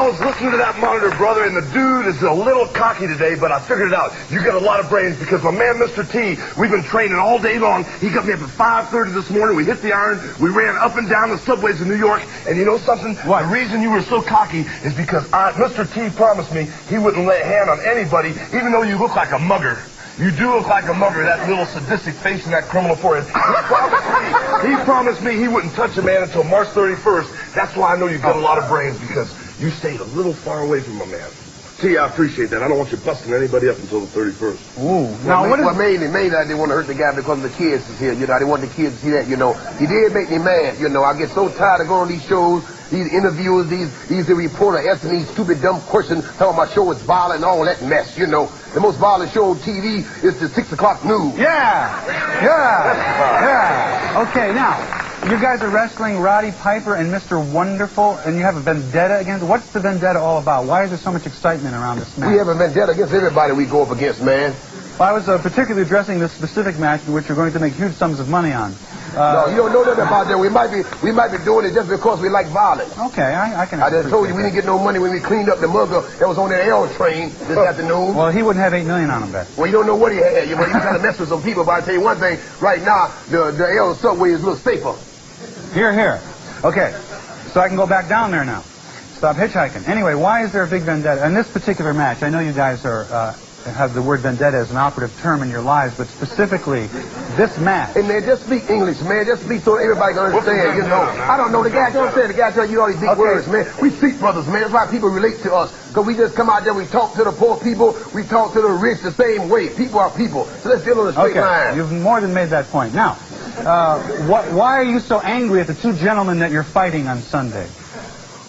I was listening to that monitor, brother, and the dude is a little cocky today, but I figured it out. You got a lot of brains because my man, Mr. T, we've been training all day long. He got me up at 5:30 this morning. We hit the iron. We ran up and down the subways of New York. And you know something? What? The reason you were so cocky is because Mr. T promised me he wouldn't lay a hand on anybody, even though you look like a mugger. You do look like a mugger, that little sadistic face and that criminal forehead. He promised me he wouldn't touch a man until March 31st. That's why I know you've got a lot of brains, because you stayed a little far away from my man. T, I appreciate that. I don't want you busting anybody up until the 31st. Ooh. Now, what mainly I didn't want to hurt the guy because the kids is here. You know, I didn't want the kids to see that, you know. He did make me mad, you know. I get so tired of going on these shows, these interviews, these reporter asking these stupid, dumb questions, telling my show is violent and all that mess, you know. The most violent show on TV is the 6 o'clock news. Yeah. Okay, now, you guys are wrestling Roddy Piper and Mr. Wonderful, and you have a vendetta against. What's the vendetta all about? Why is there so much excitement around this match? We have a vendetta against everybody we go up against, man. Well, I was particularly addressing this specific match in which you're going to make huge sums of money on. No, you don't know nothing about that. We might be doing it just because we like violence. Okay, I can. I just told you we didn't get no money when we cleaned up the mugger that was on that L train this afternoon. Well, he wouldn't have $8 million on him, bet. Well, you don't know what he had. You trying to mess with some people, but I tell you one thing. Right now, the L subway is a little safer. Here. Okay, so I can go back down there now. Stop hitchhiking. Anyway, why is there a big vendetta in this particular match? I know you guys have the word vendetta as an operative term in your lives, but specifically this match. Hey, man, just speak English, man. Just speak so everybody can understand, you know. I don't know. The guy don't say the guy telling you all these big words, man. We speak brothers, man. That's why people relate to us. Because we just come out there, we talk to the poor people, we talk to the rich the same way. People are people. So let's deal on a straight line. You've more than made that point. Now, why are you so angry at the two gentlemen that you're fighting on Sunday?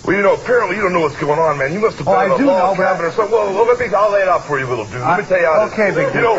Well, you know, apparently you don't know what's going on, man. You must have been I in a do log know, cabin or something. Well, I'll lay it out for you, little dude. Let me tell you how okay, big dude. You know,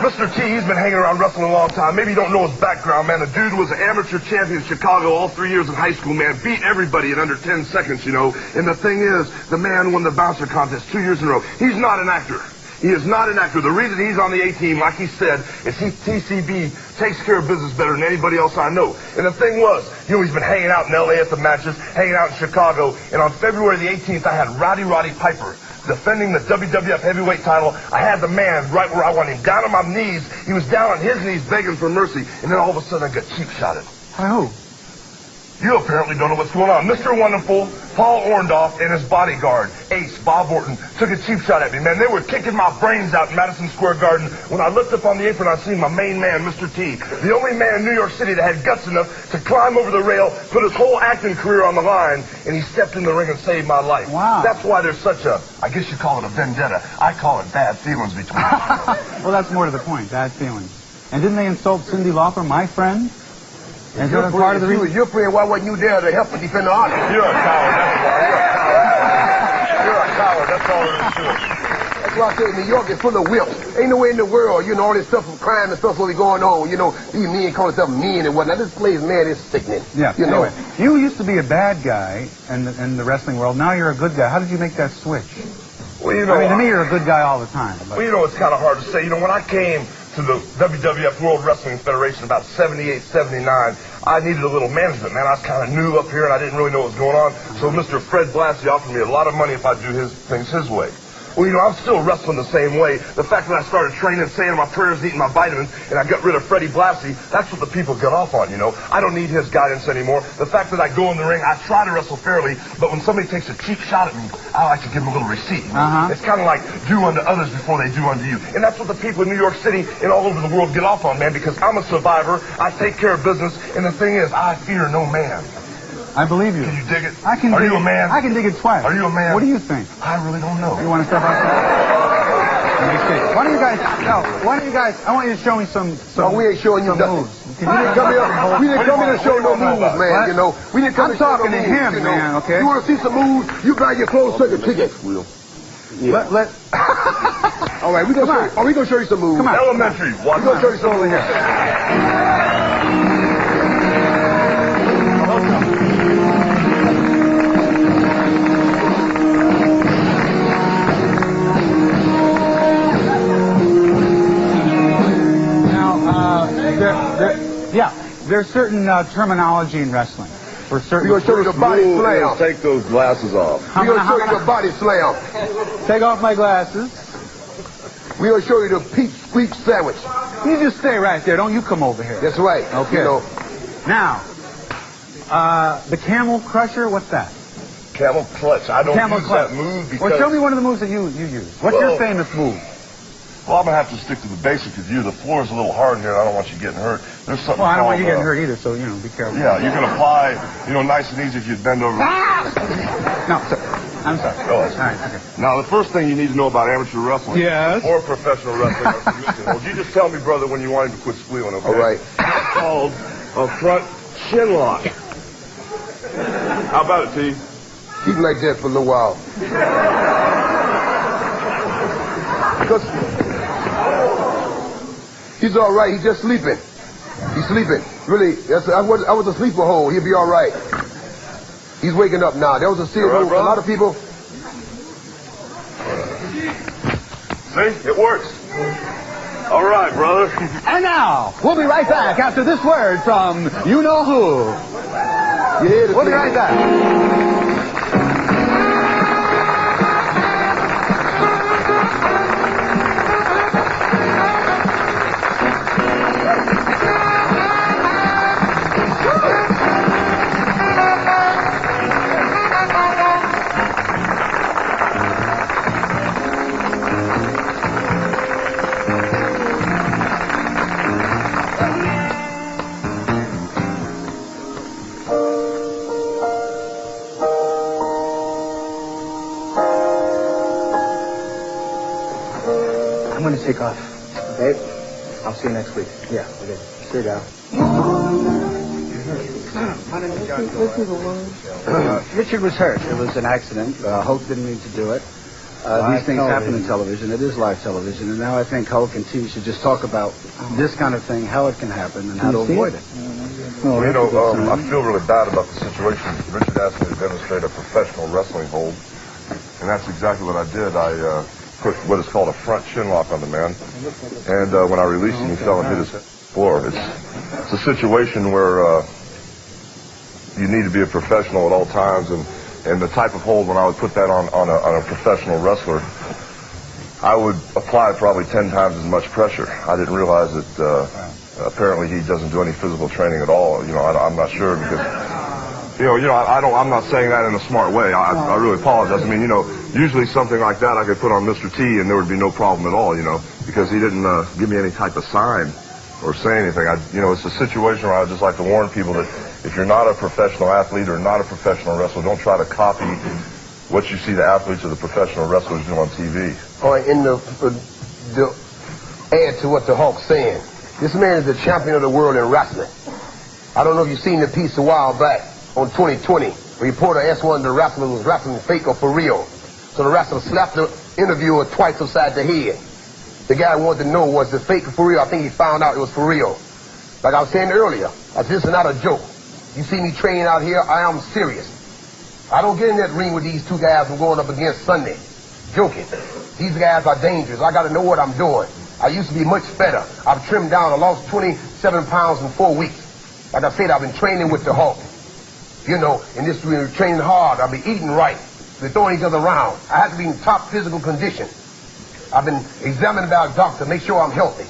Mr. T, he's been hanging around wrestling a long time. Maybe you don't know his background, man. The dude was an amateur champion in Chicago all 3 years in high school, man. Beat everybody in under 10 seconds, you know. And the thing is, the man won the bouncer contest 2 years in a row. He's not an actor. He is not an actor. The reason he's on the A-team, like he said, is TCB takes care of business better than anybody else I know. And the thing was, you know, he's been hanging out in L.A. at the matches, hanging out in Chicago, and on February the 18th, I had Roddy Piper defending the WWF heavyweight title. I had the man right where I want him, down on my knees. He was down on his knees begging for mercy, and then all of a sudden I got cheap-shotted. By who? You apparently don't know what's going on. Mr. Wonderful, Paul Orndorff, and his bodyguard, Ace, Bob Orton, took a cheap shot at me, man. They were kicking my brains out in Madison Square Garden. When I looked up on the apron, I seen my main man, Mr. T, the only man in New York City that had guts enough to climb over the rail, put his whole acting career on the line, and he stepped in the ring and saved my life. Wow. That's why there's such a, I guess you call it a vendetta. I call it bad feelings between us. Well, that's more to the point, bad feelings. And didn't they insult Cyndi Lauper, my friend? And you're part of the reason. You're afraid, why wasn't you there to help and defend the honor? You're a coward, that's why. You're a coward, that's all there is to it. That's why I say New York is full of whips. Ain't no way in the world, you know, all this stuff from crime and stuff will be going on. You know, these men calling themselves men and whatnot. This place, man, is sickening. Yeah, you know. Anyway, you used to be a bad guy in the wrestling world. Now you're a good guy. How did you make that switch? Well, you know, I mean, to me, you're a good guy all the time. But... Well, you know, it's kind of hard to say. You know, when I came to the WWF World Wrestling Federation about 78, 79, I needed a little management, man. I was kind of new up here, and I didn't really know what was going on. So Mr. Fred Blassie offered me a lot of money if I do things his way. Well, you know, I'm still wrestling the same way. The fact that I started training, saying my prayers, eating my vitamins, and I got rid of Freddie Blassie, that's what the people get off on, you know. I don't need his guidance anymore. The fact that I go in the ring, I try to wrestle fairly, but when somebody takes a cheap shot at me, I like to give them a little receipt. You know? It's kind of like do unto others before they do unto you. And that's what the people in New York City and all over the world get off on, man, because I'm a survivor, I take care of business, and the thing is, I fear no man. I believe you. Can you dig it? I can. Are you a man? I can dig it twice. Are you a man? What do you think? I really don't know. You want to step outside? Let me see. Why don't you guys? No. Why don't you guys? I want you to show me some. No, we ain't showing you nothing. Moves. We didn't come here to show no moves, man. What? You know, we didn't come I'm to show talking no to moves, him, you know? man. Okay. You want to see some moves? You buy your clothes, take a ticket. Yeah. Let. All right, we gonna show you some moves. Come on. Elementary. We're gonna show you some moves. There's certain terminology in wrestling. for certain. We're gonna show you the body slam. Take those glasses off. We're gonna show you the body slam. Take off my glasses. We're gonna show you the peach squeak sandwich. You just stay right there. Don't you come over here. That's right. Okay. You know, Now, the camel crusher, what's that? Camel clutch. I don't Camel use clutch. that move because... Well, show me one of the moves that you use. What's your famous move? Well, I'm going to have to stick to the basics with you. The floor is a little hard here, and I don't want you getting hurt. There's something Well, I don't want you called, getting hurt either, so, you know, be careful. Yeah, you can apply, nice and easy if you bend over. No, sir. I'm sorry. Go ahead. All right, okay. Now, the first thing you need to know about amateur wrestling Yes. or professional wrestling are submission holds. You just tell me, brother, when you want him to quit squealing, okay? all right. It's called a front chin lock. How about it, T? Keep him like that for a little while. Because he's all right. He's just sleeping. He's sleeping. Really, I was a sleeper hole. He'll be all right. He's waking up now. There was a serious All right, a lot of people. See? It works. All right, brother. And now, we'll be right back after this word from you-know-who. Yeah, We'll be right back. I'm going to take off. Okay? I'll see you next week. Yeah, okay. See you, Gal. Richard was hurt. It was an accident. Hulk didn't mean to do it. These things happen in television. It is live television. And now I think Hulk and T should just talk about this kind of thing, how it can happen, and how to avoid it. Well, I feel really bad about the situation. Richard asked me to demonstrate a professional wrestling hold, and that's exactly what I did. I put what is called a front chin lock on the man, and when I released him, he fell and hit his floor. It's a situation where you need to be a professional at all times, and the type of hold, when I would put that on a professional wrestler, I would apply probably 10 times as much pressure. I didn't realize that apparently he doesn't do any physical training at all. I'm not sure because, I'm not saying that in a smart way. I really apologize. I mean, usually something like that I could put on Mr. T and there would be no problem at all, because he didn't give me any type of sign or say anything. It's a situation where I'd just like to warn people that if you're not a professional athlete or not a professional wrestler, don't try to copy what you see the athletes or the professional wrestlers do on TV. Or in the add to what the Hulk's saying. This man is the champion of the world in wrestling. I don't know if you've seen the piece a while back on 2020. A reporter asked one of the wrestlers was wrestling fake or for real. So the wrestler slapped the interviewer twice upside the head. The guy wanted to know, was it fake or for real? I think he found out it was for real. Like I was saying earlier, this is not a joke. You see me training out here, I am serious. I don't get in that ring with these two guys I'm going up against Sunday. Joking. These guys are dangerous. I got to know what I'm doing. I used to be much better. I've trimmed down. I lost 27 pounds in 4 weeks. Like I said, I've been training with the Hulk. And this we're training hard. I've been eating right. We're throwing each other around. I have to be in top physical condition. I've been examined by a doctor, make sure I'm healthy.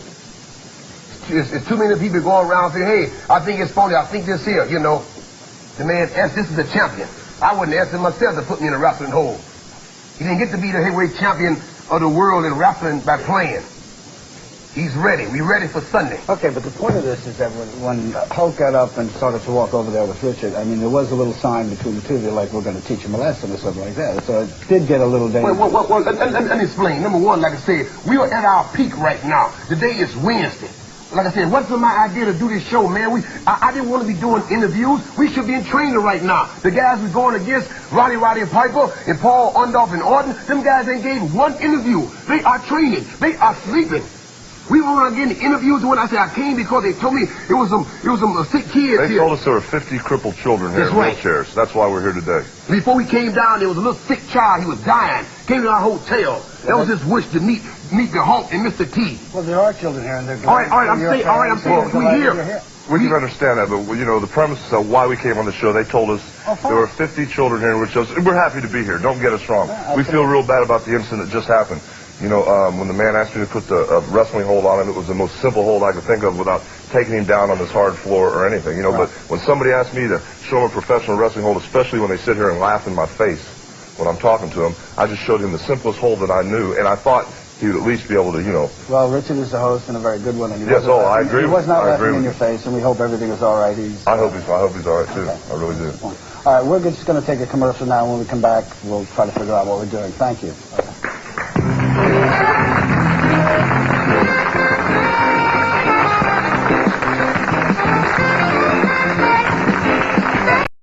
It's too many people going around saying, hey, I think it's phony, I think this here, The man asked, this is the champion. I wouldn't ask him myself to put me in a wrestling hole. He didn't get to be the heavyweight champion of the world in wrestling by playing. He's ready. We're ready for Sunday. Okay, but the point of this is that when Hulk got up and started to walk over there with Richard, I mean, there was a little sign between the two of you, like, we're going to teach him a lesson or something like that. So it did get a little dangerous. Well, let me explain. Number one, like I said, we are at our peak right now. Today is Wednesday. Like I said, what's my idea to do this show, man? I didn't want to be doing interviews. We should be in training right now. The guys we're going against, Roddy and Piper, and Paul Orndorff and Orton, them guys ain't gave one interview. They are training. They are sleeping. We were getting interviews when I said I came because they told me it was some sick kids They here. told us there were 50 crippled children here in wheelchairs. That's why we're here today. Before we came down, there was a little sick child. He was dying. Came to our hotel. That was his wish to meet the Hulk and Mr. T. Well, there are children here, and they're All right, I'm saying, we're here. We can understand that, but you know, the premise of why we came on the show, they told us there were 50 children here, which was, we're happy to be here. Don't get us wrong. We feel real bad about the incident that just happened. You know, when the man asked me to put the wrestling hold on him, it was the most simple hold I could think of without taking him down on this hard floor or anything. You know, but when somebody asked me to show him a professional wrestling hold, especially when they sit here and laugh in my face when I'm talking to him, I just showed him the simplest hold that I knew, and I thought he would at least be able to, you know. Well, Richard is the host and a very good one. And I agree. He was not laughing in you. your face, and we hope everything is all right. I hope he's all right too. Okay. I really do. All right, we're just going to take a commercial now. When we come back, we'll try to figure out what we're doing. Thank you.